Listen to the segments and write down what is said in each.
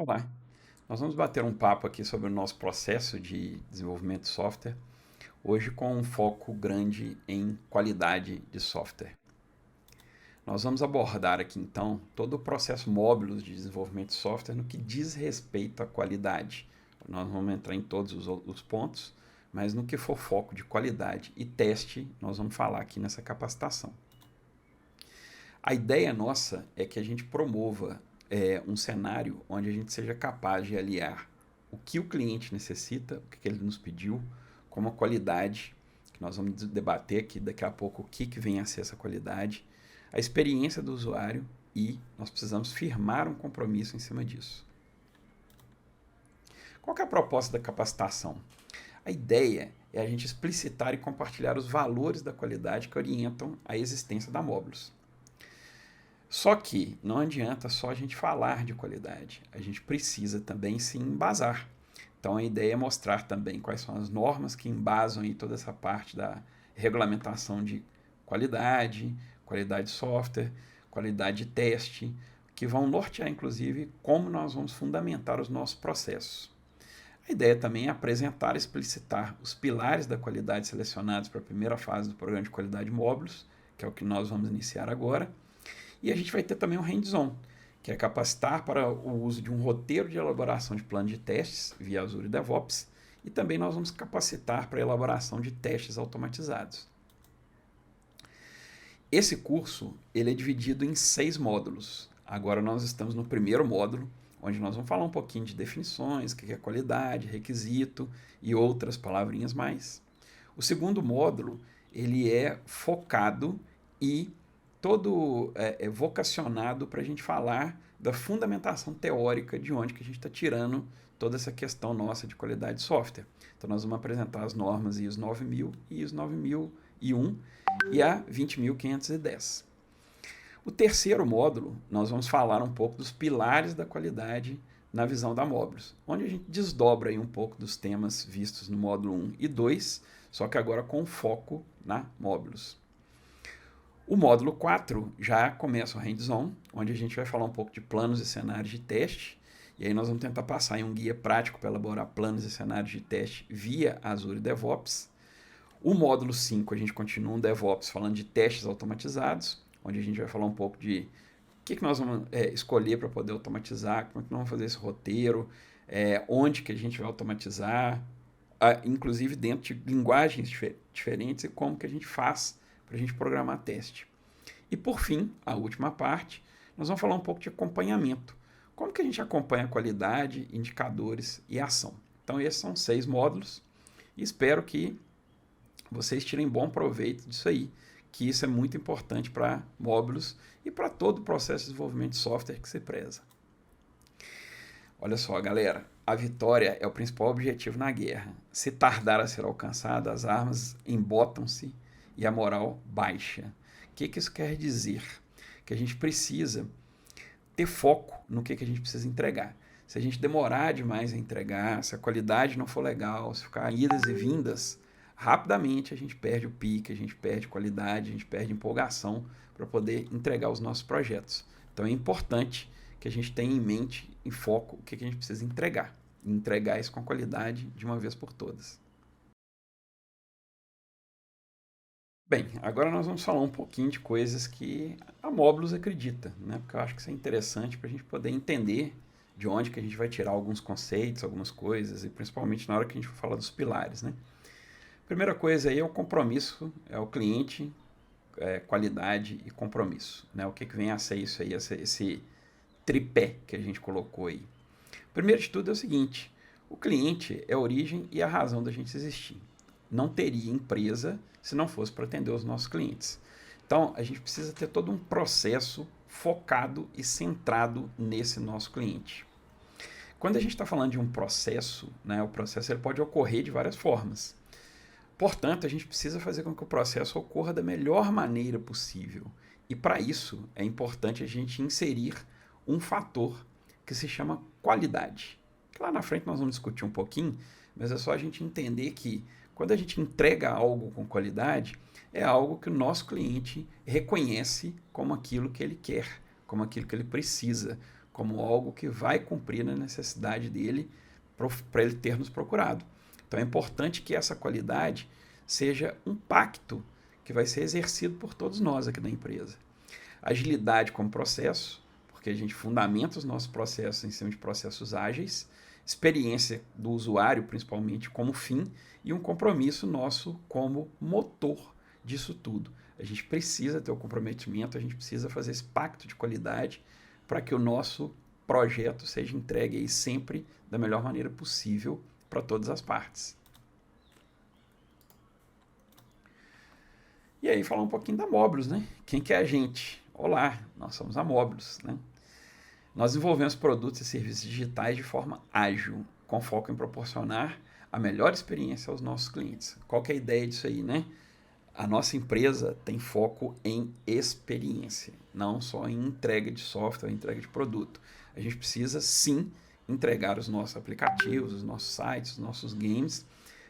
Olá, nós vamos bater um papo aqui sobre o nosso processo de desenvolvimento de software, hoje com um foco grande em qualidade de software. Nós vamos abordar aqui então todo o processo módulo de desenvolvimento de software no que diz respeito à qualidade. Nós vamos entrar em todos os pontos, mas no que for foco de qualidade e teste, nós vamos falar aqui nessa capacitação. A ideia nossa é que a gente promova um cenário onde a gente seja capaz de aliar o que o cliente necessita, o que ele nos pediu, com uma qualidade, que nós vamos debater aqui daqui a pouco o que vem a ser essa qualidade, a experiência do usuário e nós precisamos firmar um compromisso em cima disso. Qual que é a proposta da capacitação? A ideia é a gente explicitar e compartilhar os valores da qualidade que orientam a existência da Mobilus. Só que não adianta só a gente falar de qualidade, a gente precisa também se embasar. Então a ideia é mostrar também quais são as normas que embasam aí toda essa parte da regulamentação de qualidade, qualidade de software, qualidade de teste, que vão nortear inclusive como nós vamos fundamentar os nossos processos. A ideia também é apresentar e explicitar os pilares da qualidade selecionados para a primeira fase do programa de qualidade Mobilus, que é o que nós vamos iniciar agora. E a gente vai ter também um hands-on, que é capacitar para o uso de um roteiro de elaboração de plano de testes via Azure DevOps, e também nós vamos capacitar para a elaboração de testes automatizados. Esse curso ele é dividido em 6 módulos. Agora nós estamos no primeiro módulo, onde nós vamos falar um pouquinho de definições, o que é qualidade, requisito e outras palavrinhas mais. O segundo módulo ele é focado e todo vocacionado para a gente falar da fundamentação teórica de onde que a gente está tirando toda essa questão nossa de qualidade de software. Então nós vamos apresentar as normas ISO 9000, ISO 9001 e a 20510. O terceiro módulo, nós vamos falar um pouco dos pilares da qualidade na visão da Mobilus, onde a gente desdobra aí um pouco dos temas vistos no módulo 1 e 2, só que agora com foco na Mobilus. O módulo 4 já começa o hands-on, onde a gente vai falar um pouco de planos e cenários de teste, e aí nós vamos tentar passar em um guia prático para elaborar planos e cenários de teste via Azure DevOps. O módulo 5 a gente continua um DevOps falando de testes automatizados, onde a gente vai falar um pouco de o que nós vamos escolher para poder automatizar, como é que nós vamos fazer esse roteiro, onde que a gente vai automatizar, inclusive dentro de linguagens diferentes e como que a gente faz para a gente programar teste. E por fim, a última parte, nós vamos falar um pouco de acompanhamento. Como que a gente acompanha a qualidade, indicadores e ação. Então esses são 6 módulos e espero que vocês tirem bom proveito disso aí, que isso é muito importante para Mobilus e para todo o processo de desenvolvimento de software que se preza. Olha só, galera, a vitória é o principal objetivo na guerra. Se tardar a ser alcançada, as armas embotam-se e a moral baixa. O que isso quer dizer? Que a gente precisa ter foco no que a gente precisa entregar. Se a gente demorar demais a entregar, se a qualidade não for legal, se ficar idas e vindas, rapidamente a gente perde o pique, a gente perde qualidade, a gente perde empolgação para poder entregar os nossos projetos. Então é importante que a gente tenha em mente, em foco, o que a gente precisa entregar. E entregar isso com qualidade de uma vez por todas. Bem, agora nós vamos falar um pouquinho de coisas que a Mobilus acredita, né? Porque eu acho que isso é interessante para a gente poder entender de onde que a gente vai tirar alguns conceitos, algumas coisas, e principalmente na hora que a gente for falar dos pilares, né? Primeira coisa aí é o compromisso, é o cliente, qualidade e compromisso, né? O que vem a ser isso aí, esse tripé que a gente colocou aí. Primeiro de tudo é o seguinte, o cliente é a origem e a razão da gente existir. Não teria empresa se não fosse para atender os nossos clientes. Então, a gente precisa ter todo um processo focado e centrado nesse nosso cliente. Quando a gente está falando de um processo, né, o processo ele pode ocorrer de várias formas. Portanto, a gente precisa fazer com que o processo ocorra da melhor maneira possível. E para isso, é importante a gente inserir um fator que se chama qualidade. Lá na frente nós vamos discutir um pouquinho, mas é só a gente entender que quando a gente entrega algo com qualidade, é algo que o nosso cliente reconhece como aquilo que ele quer, como aquilo que ele precisa, como algo que vai cumprir na necessidade dele para ele ter nos procurado. Então é importante que essa qualidade seja um pacto que vai ser exercido por todos nós aqui da empresa. Agilidade como processo, porque a gente fundamenta os nossos processos em cima de processos ágeis, experiência do usuário, principalmente, como fim, e um compromisso nosso como motor disso tudo. A gente precisa ter o comprometimento, a gente precisa fazer esse pacto de qualidade para que o nosso projeto seja entregue aí sempre da melhor maneira possível para todas as partes. E aí falar um pouquinho da Mobilus, né? Quem que é a gente? Olá, nós somos a Mobilus, né? Nós desenvolvemos produtos e serviços digitais de forma ágil, com foco em proporcionar a melhor experiência aos nossos clientes. Qual que é a ideia disso aí, né? A nossa empresa tem foco em experiência, não só em entrega de software, entrega de produto. A gente precisa, sim, entregar os nossos aplicativos, os nossos sites, os nossos games,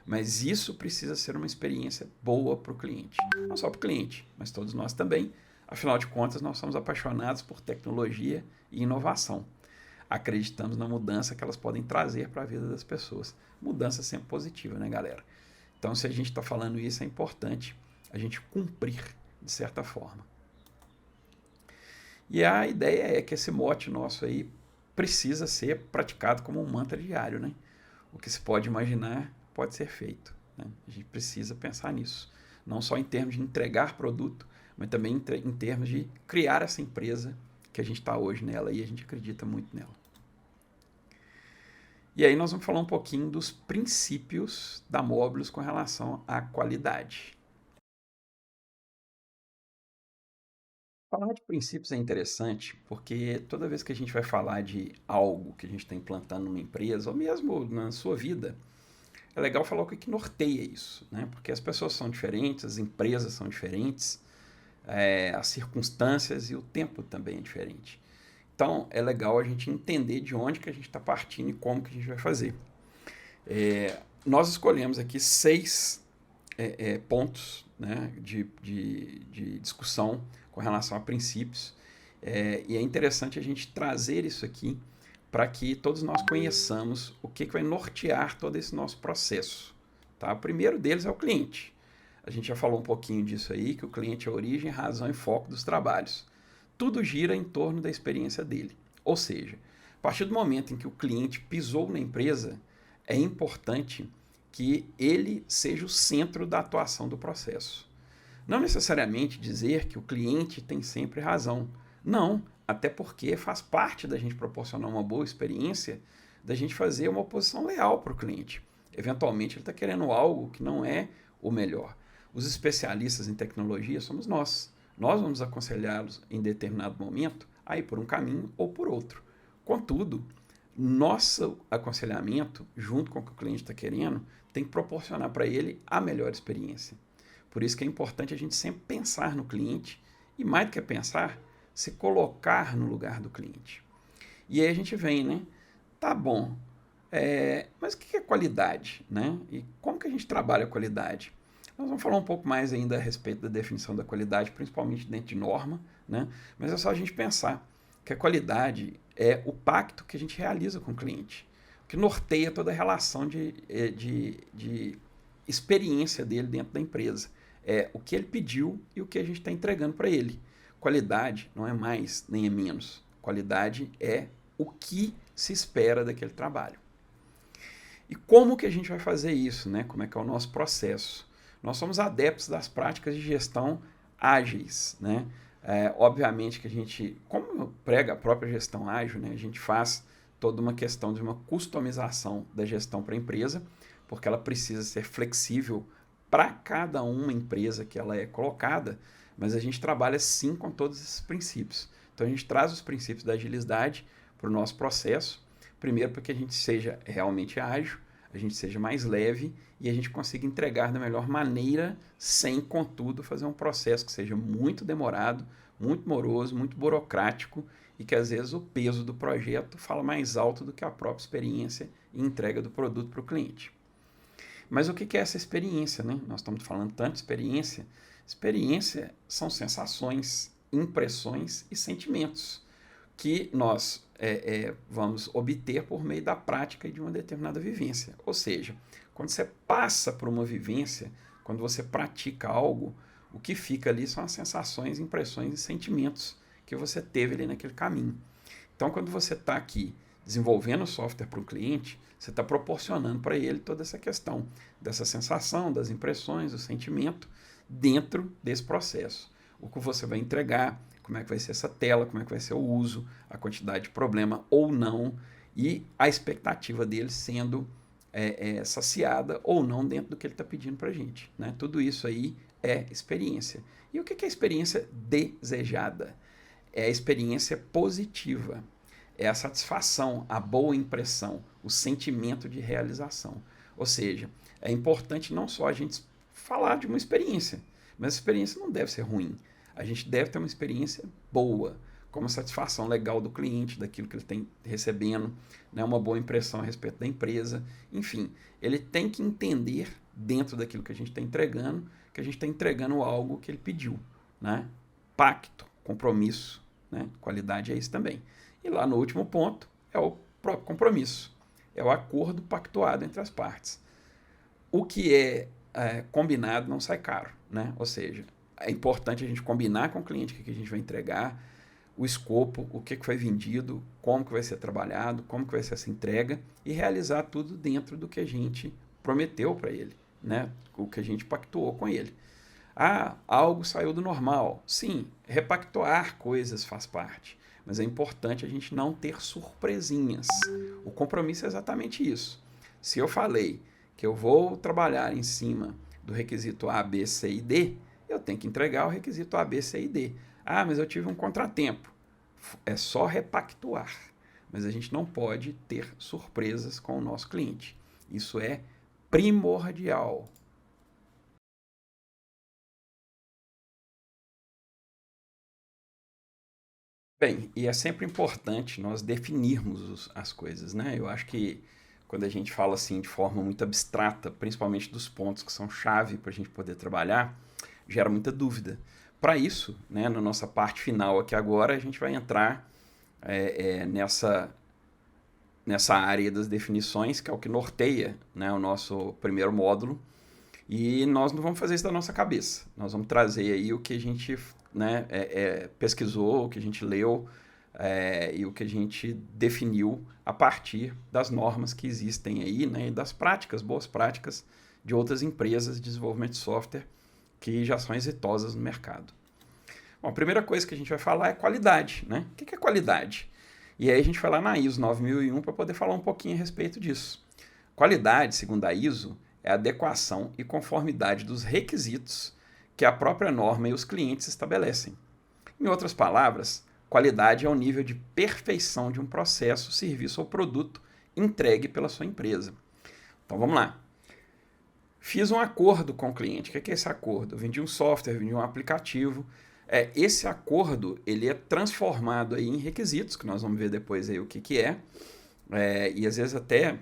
mas isso precisa ser uma experiência boa para o cliente. Não só para o cliente, mas todos nós também. Afinal de contas, nós somos apaixonados por tecnologia e inovação. Acreditamos na mudança que elas podem trazer para a vida das pessoas. Mudança sempre positiva, né, galera? Então, se a gente está falando isso, é importante a gente cumprir de certa forma. E a ideia é que esse mote nosso aí precisa ser praticado como um mantra diário, né? O que se pode imaginar pode ser feito, né? A gente precisa pensar nisso. Não só em termos de entregar produto, mas também em termos de criar essa empresa que a gente está hoje nela e a gente acredita muito nela. E aí nós vamos falar um pouquinho dos princípios da Mobilus com relação à qualidade. Falar de princípios é interessante porque toda vez que a gente vai falar de algo que a gente está implantando numa empresa, ou mesmo na sua vida, é legal falar o que norteia isso, né? Porque as pessoas são diferentes, as empresas são diferentes, as circunstâncias e o tempo também é diferente. Então, é legal a gente entender de onde que a gente está partindo e como que a gente vai fazer. Nós escolhemos aqui 6 pontos, né, de discussão com relação a princípios. E é interessante a gente trazer isso aqui para que todos nós conheçamos o que vai nortear todo esse nosso processo. Tá? O primeiro deles é o cliente. A gente já falou um pouquinho disso aí, que o cliente é a origem, razão e foco dos trabalhos. Tudo gira em torno da experiência dele. Ou seja, a partir do momento em que o cliente pisou na empresa, é importante que ele seja o centro da atuação do processo. Não necessariamente dizer que o cliente tem sempre razão. Não, até porque faz parte da gente proporcionar uma boa experiência, da gente fazer uma oposição leal para o cliente. Eventualmente ele está querendo algo que não é o melhor. Os especialistas em tecnologia somos nós. Nós vamos aconselhá-los em determinado momento a ir por um caminho ou por outro. Contudo, nosso aconselhamento, junto com o que o cliente está querendo, tem que proporcionar para ele a melhor experiência. Por isso que é importante a gente sempre pensar no cliente e, mais do que pensar, se colocar no lugar do cliente. E aí a gente vem, né? Tá bom, mas o que é qualidade, né? E como que a gente trabalha a qualidade? Nós vamos falar um pouco mais ainda a respeito da definição da qualidade, principalmente dentro de norma, né? Mas é só a gente pensar que a qualidade é o pacto que a gente realiza com o cliente, que norteia toda a relação de experiência dele dentro da empresa. É o que ele pediu e o que a gente está entregando para ele. Qualidade não é mais nem é menos. Qualidade é o que se espera daquele trabalho. E como que a gente vai fazer isso, né? Como é que é o nosso processo? Nós somos adeptos das práticas de gestão ágeis, né? Obviamente que a gente, como prega a própria gestão ágil, né, a gente faz toda uma questão de uma customização da gestão para a empresa, porque ela precisa ser flexível para cada uma empresa que ela é colocada, mas a gente trabalha sim com todos esses princípios. Então a gente traz os princípios da agilidade para o nosso processo, primeiro para que a gente seja realmente ágil, a gente seja mais leve e a gente consiga entregar da melhor maneira, sem, contudo, fazer um processo que seja muito demorado, muito moroso, muito burocrático e que às vezes o peso do projeto fala mais alto do que a própria experiência e entrega do produto para o cliente. Mas o que é essa experiência, né? Nós estamos falando tanto de experiência. Experiência são sensações, impressões e sentimentos que nós vamos obter por meio da prática e de uma determinada vivência. Ou seja, quando você passa por uma vivência, quando você pratica algo, o que fica ali são as sensações, impressões e sentimentos que você teve ali naquele caminho. Então, quando você está aqui desenvolvendo software para um cliente, você está proporcionando para ele toda essa questão dessa sensação, das impressões, do sentimento dentro desse processo. O que você vai entregar, como é que vai ser essa tela, como é que vai ser o uso, a quantidade de problema ou não, e a expectativa dele sendo saciada ou não dentro do que ele está pedindo para a gente. Né? Tudo isso aí é experiência. E o que é experiência desejada? É a experiência positiva. É a satisfação, a boa impressão, o sentimento de realização. Ou seja, é importante não só a gente falar de uma experiência, mas a experiência não deve ser ruim. A gente deve ter uma experiência boa, como a satisfação legal do cliente, daquilo que ele tem recebendo, né, uma boa impressão a respeito da empresa. Enfim, ele tem que entender, dentro daquilo que a gente está entregando, que a gente está entregando algo que ele pediu. Né? Pacto, compromisso, né? Qualidade é isso também. E lá no último ponto é o próprio compromisso, é o acordo pactuado entre as partes. O que é combinado não sai caro, né? Ou seja, é importante a gente combinar com o cliente o que a gente vai entregar, o escopo, o que foi vendido, como que vai ser trabalhado, como que vai ser essa entrega e realizar tudo dentro do que a gente prometeu para ele, né? O que a gente pactuou com ele. Ah, algo saiu do normal. Sim, repactuar coisas faz parte, mas é importante a gente não ter surpresinhas. O compromisso é exatamente isso. Se eu falei que eu vou trabalhar em cima do requisito A, B, C e D, eu tenho que entregar o requisito A, B, C e D. Ah, mas eu tive um contratempo. É só repactuar, mas a gente não pode ter surpresas com o nosso cliente. Isso é primordial. Bem, e é sempre importante nós definirmos as coisas, né? Eu acho que quando a gente fala assim de forma muito abstrata, principalmente dos pontos que são chave para a gente poder trabalhar, gera muita dúvida. Para isso, né, na nossa parte final aqui agora, a gente vai entrar nessa área das definições, que é o que norteia, né, o nosso primeiro módulo, e nós não vamos fazer isso da nossa cabeça. Nós vamos trazer aí o que a gente, né, pesquisou, o que a gente leu e o que a gente definiu a partir das normas que existem aí, né, e das práticas, boas práticas de outras empresas de desenvolvimento de software que já são exitosas no mercado. Bom, a primeira coisa que a gente vai falar é qualidade. Né? O que é qualidade? E aí a gente vai lá na ISO 9001 para poder falar um pouquinho a respeito disso. Qualidade, segundo a ISO, é a adequação e conformidade dos requisitos que a própria norma e os clientes estabelecem. Em outras palavras, qualidade é o nível de perfeição de um processo, serviço ou produto entregue pela sua empresa. Então vamos lá. Fiz um acordo com o cliente. O que é esse acordo? Eu vendi um software, vendi um aplicativo. Esse acordo ele é transformado aí em requisitos, que nós vamos ver depois aí o que é, e às vezes até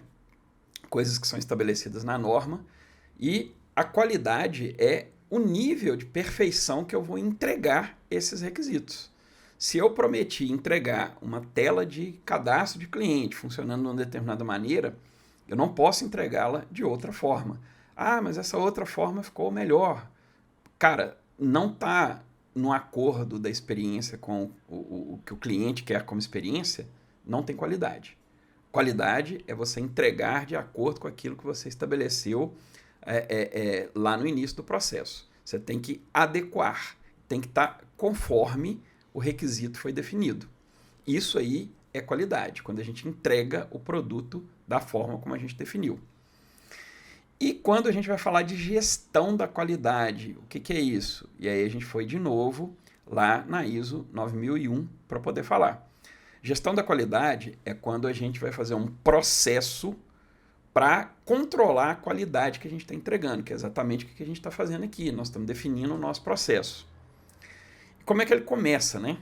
coisas que são estabelecidas na norma. E a qualidade é o nível de perfeição que eu vou entregar esses requisitos. Se eu prometi entregar uma tela de cadastro de cliente funcionando de uma determinada maneira, eu não posso entregá-la de outra forma. Ah, mas essa outra forma ficou melhor. Cara, não está no acordo da experiência com o que o cliente quer como experiência, não tem qualidade. Qualidade é você entregar de acordo com aquilo que você estabeleceu lá no início do processo. Você tem que adequar, tem que estar conforme o requisito foi definido. Isso aí é qualidade, quando a gente entrega o produto da forma como a gente definiu. E quando a gente vai falar de gestão da qualidade, o que é isso? E aí a gente foi de novo lá na ISO 9001 para poder falar. Gestão da qualidade é quando a gente vai fazer um processo para controlar a qualidade que a gente está entregando, que é exatamente o que a gente está fazendo aqui. Nós estamos definindo o nosso processo. E como é que ele começa, né?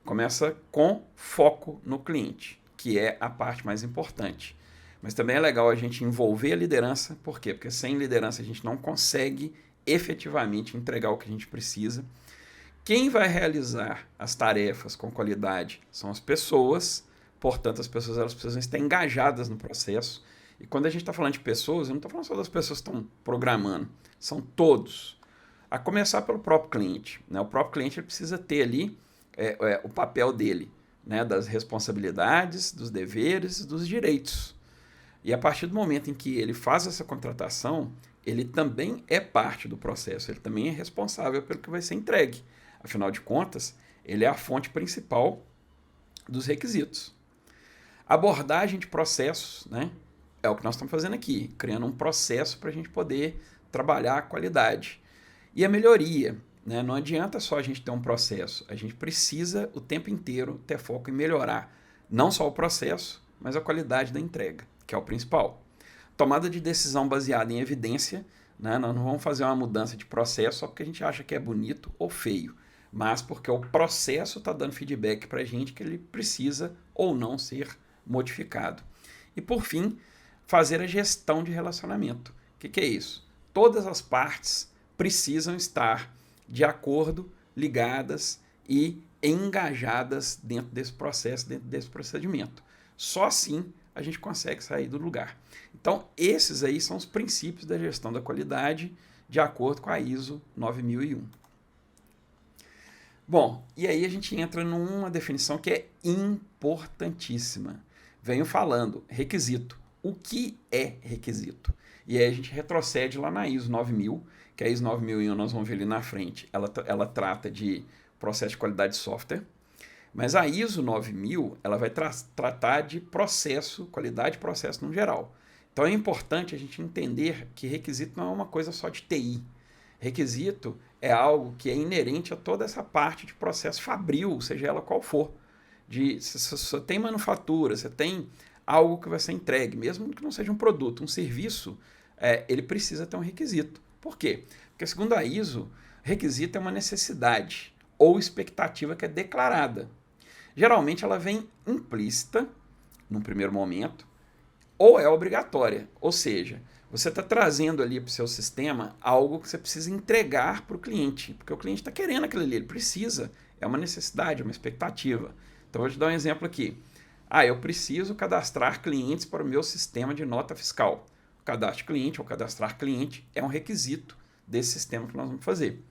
Começa com foco no cliente, que é a parte mais importante. Mas também é legal a gente envolver a liderança. Por quê? Porque sem liderança a gente não consegue efetivamente entregar o que a gente precisa. Quem vai realizar as tarefas com qualidade são as pessoas, portanto, as pessoas elas precisam estar engajadas no processo. E quando a gente está falando de pessoas, eu não estou falando só das pessoas que estão programando, são todos. A começar pelo próprio cliente. Né? O próprio cliente ele precisa ter ali o papel dele, né? Das responsabilidades, dos deveres, dos direitos. E a partir do momento em que ele faz essa contratação, ele também é parte do processo, ele também é responsável pelo que vai ser entregue. Afinal de contas, ele é a fonte principal dos requisitos. Abordagem de processos, né? É o que nós estamos fazendo aqui, criando um processo para a gente poder trabalhar a qualidade. E a melhoria, né? Não adianta só a gente ter um processo, a gente precisa o tempo inteiro ter foco em melhorar não só o processo, mas a qualidade da entrega, que é o principal. Tomada de decisão baseada em evidência, né? Nós não vamos fazer uma mudança de processo só porque a gente acha que é bonito ou feio, mas porque o processo está dando feedback para a gente que ele precisa ou não ser modificado. E por fim, fazer a gestão de relacionamento. O que é isso? Todas as partes precisam estar de acordo, ligadas e engajadas dentro desse processo, dentro desse procedimento. Só assim a gente consegue sair do lugar. Então, esses aí são os princípios da gestão da qualidade de acordo com a ISO 9001. Bom, e aí a gente entra numa definição que é importantíssima. Venho falando, requisito. O que é requisito? E aí a gente retrocede lá na ISO 9000, que a ISO 9001 nós vamos ver ali na frente, ela trata de processo de qualidade de software, mas a ISO 9000 ela vai tratar de processo, qualidade de processo no geral. Então é importante a gente entender que requisito não é uma coisa só de TI. Requisito é algo que é inerente a toda essa parte de processo fabril, seja ela qual for. Se você tem manufatura, você tem algo que vai ser entregue, mesmo que não seja um produto, um serviço, ele precisa ter um requisito. Por quê? Porque segundo a ISO, requisito é uma necessidade ou expectativa que é declarada. Geralmente ela vem implícita, num primeiro momento, ou é obrigatória. Ou seja, você está trazendo ali para o seu sistema algo que você precisa entregar para o cliente, porque o cliente está querendo aquilo ali, ele precisa, é uma necessidade, é uma expectativa. Então, vou te dar um exemplo aqui. Eu preciso cadastrar clientes para o meu sistema de nota fiscal. O cadastro cliente ou cadastrar cliente é um requisito desse sistema que nós vamos fazer.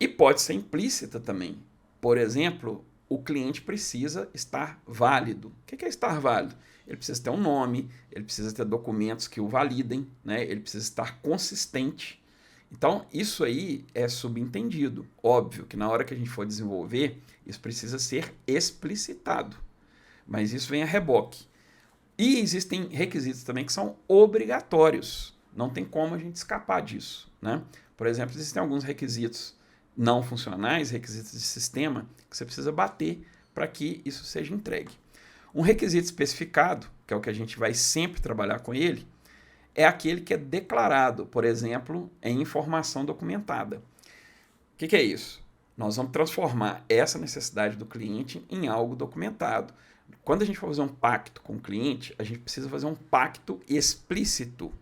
E pode ser implícita também. Por exemplo, o cliente precisa estar válido. O que é estar válido? Ele precisa ter um nome, ele precisa ter documentos que o validem, né? Ele precisa estar consistente. Então, isso aí é subentendido. Óbvio que na hora que a gente for desenvolver, isso precisa ser explicitado. Mas isso vem a reboque. E existem requisitos também que são obrigatórios. Não tem como a gente escapar disso, né? Por exemplo, existem alguns requisitos não funcionais, requisitos de sistema, que você precisa bater para que isso seja entregue. Um requisito especificado, que é o que a gente vai sempre trabalhar com ele, é aquele que é declarado, por exemplo, em informação documentada. O que é isso? Nós vamos transformar essa necessidade do cliente em algo documentado. Quando a gente for fazer um pacto com o cliente, a gente precisa fazer um pacto explícito.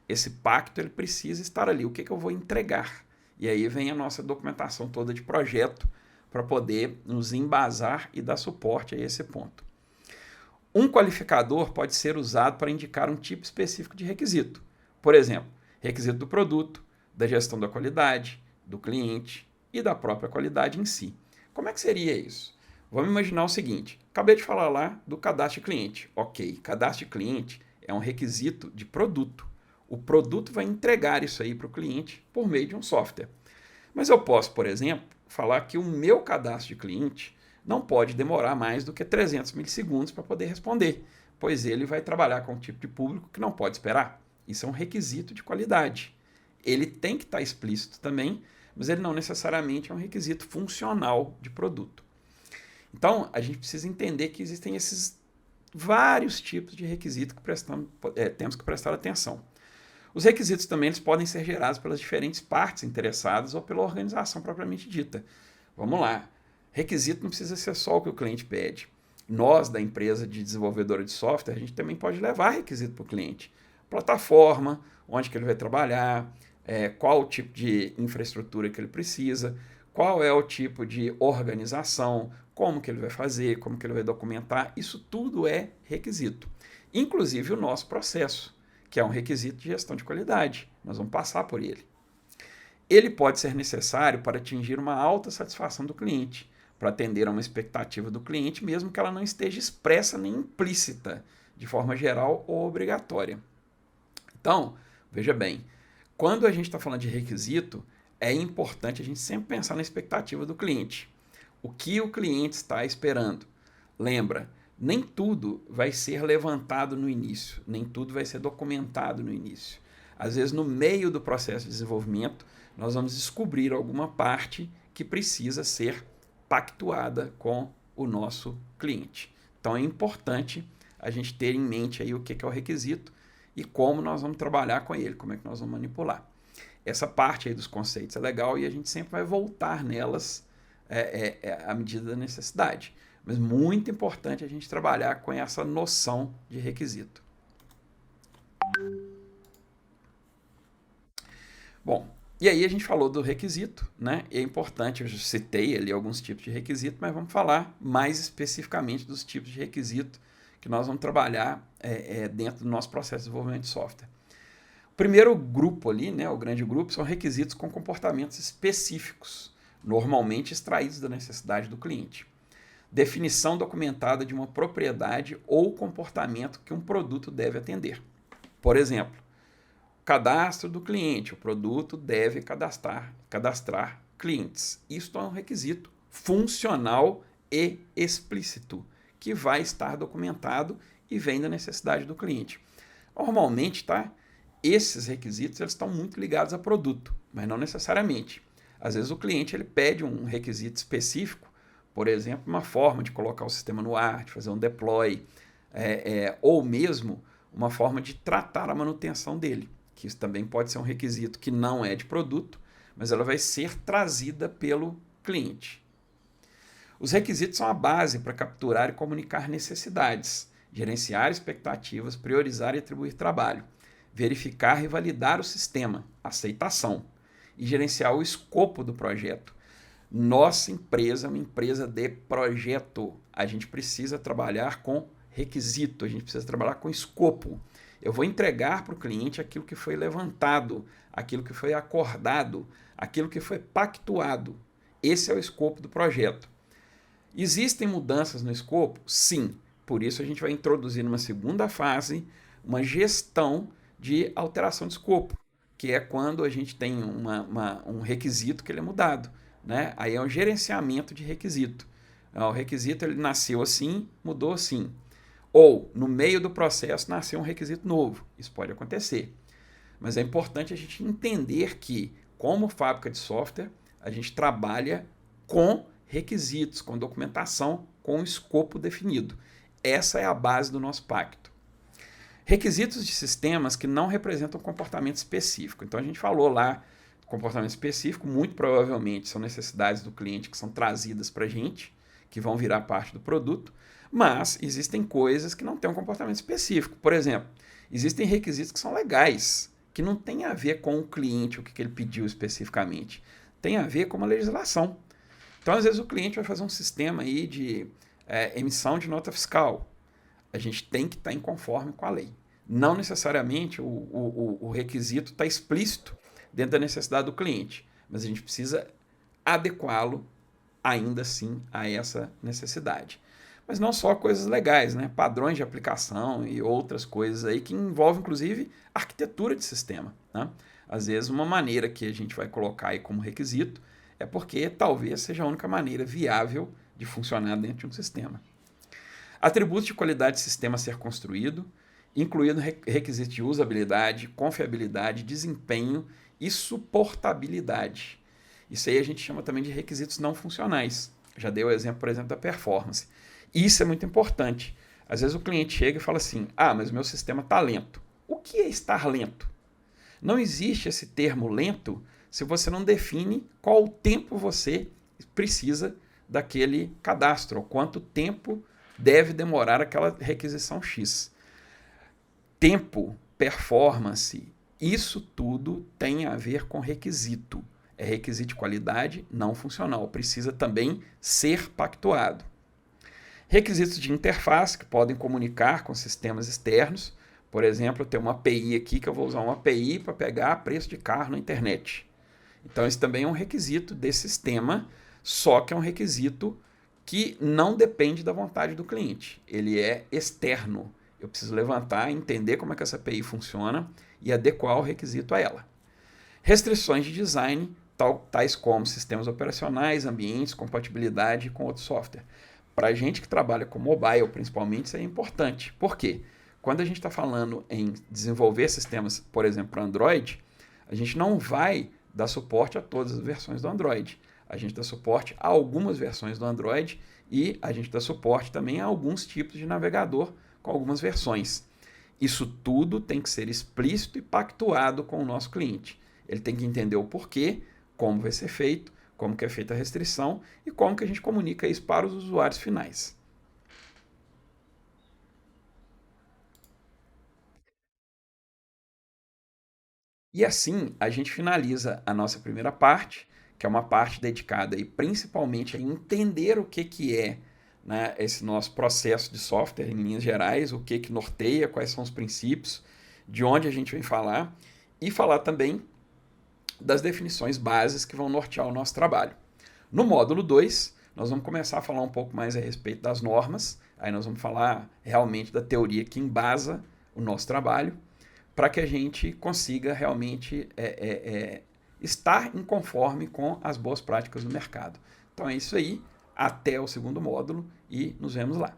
Esse pacto ele precisa estar ali. O que eu vou entregar? E aí vem a nossa documentação toda de projeto para poder nos embasar e dar suporte a esse ponto. Um qualificador pode ser usado para indicar um tipo específico de requisito. Por exemplo, requisito do produto, da gestão da qualidade, do cliente e da própria qualidade em si. Como é que seria isso? Vamos imaginar o seguinte, acabei de falar lá do cadastro de cliente. Ok, cadastro de cliente é um requisito de produto. O produto vai entregar isso aí para o cliente por meio de um software. Mas eu posso, por exemplo, falar que o meu cadastro de cliente não pode demorar mais do que 300 milissegundos para poder responder, pois ele vai trabalhar com um tipo de público que não pode esperar. Isso é um requisito de qualidade. Ele tem que estar explícito também, mas ele não necessariamente é um requisito funcional de produto. Então, a gente precisa entender que existem esses vários tipos de requisitos que temos que prestar atenção. Os requisitos também eles podem ser gerados pelas diferentes partes interessadas ou pela organização propriamente dita. Vamos lá. Requisito não precisa ser só o que o cliente pede. Nós, da empresa de desenvolvedora de software, a gente também pode levar requisito para o cliente. Plataforma, onde que ele vai trabalhar, qual o tipo de infraestrutura que ele precisa, qual é o tipo de organização, como que ele vai fazer, como que ele vai documentar, isso tudo é requisito. Inclusive o nosso processo, que é um requisito de gestão de qualidade. Nós vamos passar por ele. Ele pode ser necessário para atingir uma alta satisfação do cliente, para atender a uma expectativa do cliente, mesmo que ela não esteja expressa nem implícita, de forma geral ou obrigatória. Então, veja bem, quando a gente está falando de requisito, é importante a gente sempre pensar na expectativa do cliente. O que o cliente está esperando? Lembra, nem tudo vai ser levantado no início, nem tudo vai ser documentado no início. Às vezes, no meio do processo de desenvolvimento, nós vamos descobrir alguma parte que precisa ser pactuada com o nosso cliente. Então, é importante a gente ter em mente aí o que é o requisito e como nós vamos trabalhar com ele, como é que nós vamos manipular. Essa parte aí dos conceitos é legal e a gente sempre vai voltar nelas à medida da necessidade. Mas muito importante a gente trabalhar com essa noção de requisito. Bom, e aí a gente falou do requisito, né? E é importante, eu já citei ali alguns tipos de requisito, mas vamos falar mais especificamente dos tipos de requisito que nós vamos trabalhar dentro do nosso processo de desenvolvimento de software. O primeiro grupo ali, né, o grande grupo, são requisitos com comportamentos específicos, normalmente extraídos da necessidade do cliente. Definição documentada de uma propriedade ou comportamento que um produto deve atender. Por exemplo, cadastro do cliente. O produto deve cadastrar clientes. Isso é um requisito funcional e explícito, que vai estar documentado e vem da necessidade do cliente. Normalmente, tá? Esses requisitos eles estão muito ligados a produto, mas não necessariamente. Às vezes o cliente ele pede um requisito específico, por exemplo, uma forma de colocar o sistema no ar, de fazer um deploy, ou mesmo uma forma de tratar a manutenção dele, que isso também pode ser um requisito que não é de produto, mas ela vai ser trazida pelo cliente. Os requisitos são a base para capturar e comunicar necessidades, gerenciar expectativas, priorizar e atribuir trabalho, verificar e validar o sistema, aceitação, e gerenciar o escopo do projeto. Nossa empresa é uma empresa de projeto. A gente precisa trabalhar com requisito, a gente precisa trabalhar com escopo. Eu vou entregar para o cliente aquilo que foi levantado, aquilo que foi acordado, aquilo que foi pactuado. Esse é o escopo do projeto. Existem mudanças no escopo? Sim. Por isso a gente vai introduzir numa segunda fase uma gestão de alteração de escopo, que é quando a gente tem um requisito que ele é mudado, né? Aí é um gerenciamento de requisito. O requisito ele nasceu assim, mudou assim. Ou, no meio do processo, nasceu um requisito novo. Isso pode acontecer. Mas é importante a gente entender que, como fábrica de software, a gente trabalha com requisitos, com documentação, com escopo definido. Essa é a base do nosso pacto. Requisitos de sistemas que não representam comportamento específico. Então, a gente falou lá, comportamento específico, muito provavelmente são necessidades do cliente que são trazidas para a gente, que vão virar parte do produto, mas existem coisas que não têm um comportamento específico. Por exemplo, existem requisitos que são legais, que não tem a ver com o cliente, o que ele pediu especificamente. Tem a ver com uma legislação. Então, às vezes, o cliente vai fazer um sistema aí de emissão de nota fiscal. A gente tem que estar em conforme com a lei. Não necessariamente o requisito está explícito dentro da necessidade do cliente, mas a gente precisa adequá-lo ainda assim a essa necessidade. Mas não só coisas legais, né? Padrões de aplicação e outras coisas aí que envolvem, inclusive, arquitetura de sistema, né? Às vezes, uma maneira que a gente vai colocar aí como requisito é porque talvez seja a única maneira viável de funcionar dentro de um sistema. Atributos de qualidade de sistema a ser construído, incluindo requisitos de usabilidade, confiabilidade, desempenho e suportabilidade. Isso aí a gente chama também de requisitos não funcionais. Já dei o exemplo, por exemplo, da performance. Isso é muito importante. Às vezes o cliente chega e fala assim, mas o meu sistema está lento. O que é estar lento? Não existe esse termo lento se você não define qual tempo você precisa daquele cadastro, ou quanto tempo deve demorar aquela requisição X. Tempo, performance, isso tudo tem a ver com requisito. é requisito de qualidade não funcional, precisa também ser pactuado. Requisitos de interface que podem comunicar com sistemas externos. Por exemplo, eu tenho uma API aqui que eu vou usar uma API para pegar preço de carro na internet. Então, esse também é um requisito desse sistema, só que é um requisito que não depende da vontade do cliente. Ele é externo. Eu preciso levantar, entender como é que essa API funciona e adequar o requisito a ela. Restrições de design, tais como sistemas operacionais, ambientes, compatibilidade com outro software. Para a gente que trabalha com mobile, principalmente, isso é importante. Por quê? Quando a gente está falando em desenvolver sistemas, por exemplo, para Android, a gente não vai dar suporte a todas as versões do Android. A gente dá suporte a algumas versões do Android e a gente dá suporte também a alguns tipos de navegador com algumas versões. Isso tudo tem que ser explícito e pactuado com o nosso cliente. Ele tem que entender o porquê, como vai ser feito, como que é feita a restrição e como que a gente comunica isso para os usuários finais. E assim a gente finaliza a nossa primeira parte, que é uma parte dedicada aí principalmente a entender o que é, né, esse nosso processo de software em linhas gerais, o que norteia, quais são os princípios, de onde a gente vem falar, e falar também das definições bases que vão nortear o nosso trabalho. No módulo 2, nós vamos começar a falar um pouco mais a respeito das normas, aí nós vamos falar realmente da teoria que embasa o nosso trabalho, para que a gente consiga realmente estar em conforme com as boas práticas do mercado. Então é isso aí, até o segundo módulo e nos vemos lá.